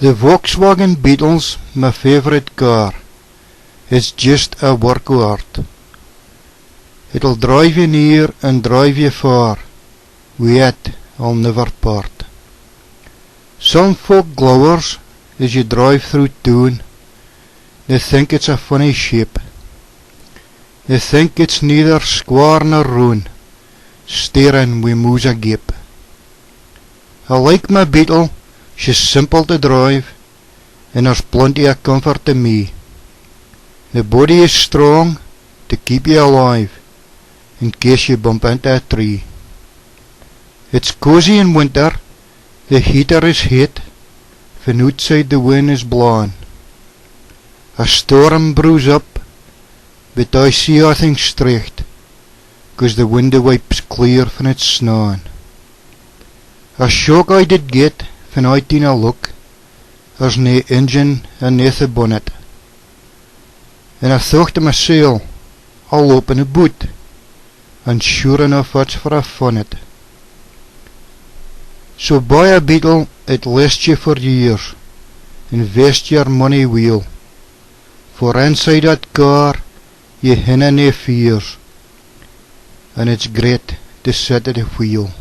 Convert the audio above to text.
The Volkswagen Beetle's my favorite car. It's just a workhorse. It'll drive you near and drive you far. Yet I'll never part. Some folk glowers as you drive through town. They think it's a funny shape. They think it's neither square nor round, staring wi' moos agape. I like my Beetle, she's simple to drive, and there's plenty of comfort to me. The body is strong to keep you alive in case you bump into a tree. It's cosy in winter, the heater is heat, van outside the wind is blowing. A storm brews up, but I see nothing straight, 'cause the window wipes clear van its snowing. A shock I did get van I taen a look, there's nae engine and nae the bonnet. And I thought to mysel, I'll open a boot, and sure enough it's for a funnet. So buy a Beetle, it lasts you for years. Invest your money well, for inside that car you hinna nae fears, and it's great to sit at the wheel.